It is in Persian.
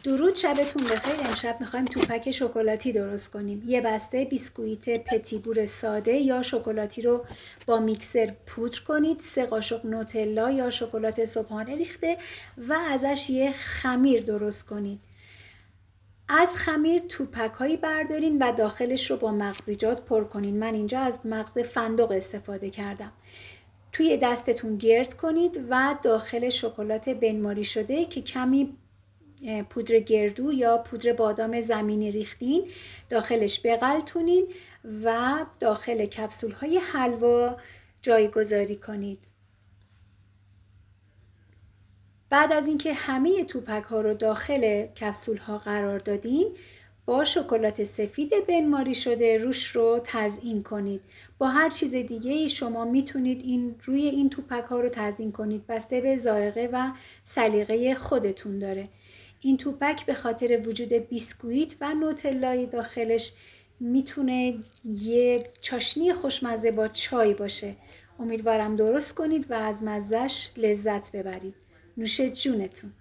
درود، شبتون بخیر. امشب میخوایم توپک شکلاتی درست کنیم. یه بسته بیسکویت پتیبور ساده یا شکلاتی رو با میکسر پودر کنید. 3 قاشق نوتلا یا شکلات صبحانه ریخته و ازش یه خمیر درست کنید. از خمیر توپک هایی بردارین و داخلش رو با مغزیجات پر کنین. من اینجا از مغز فندق استفاده کردم. توی دستتون گرد کنید و داخل شکلات بنماری شده که کمی پودر گردو یا پودر بادام زمینی ریختین داخلش بغلتونین و داخل کپسول های حلوا جایگذاری کنید. بعد از اینکه همه توپک ها رو داخل کپسول ها قرار دادین، با شکلات سفید بنماری شده روش رو تزیین کنید. با هر چیز دیگه شما میتونید روی این توپک ها رو تزیین کنید، بسته به ذائقه و سلیقه خودتون داره. این توپک به خاطر وجود بیسکویت و نوتلای داخلش میتونه یه چاشنی خوشمزه با چای باشه. امیدوارم درست کنید و از مزهش لذت ببرید. نوش جونتون.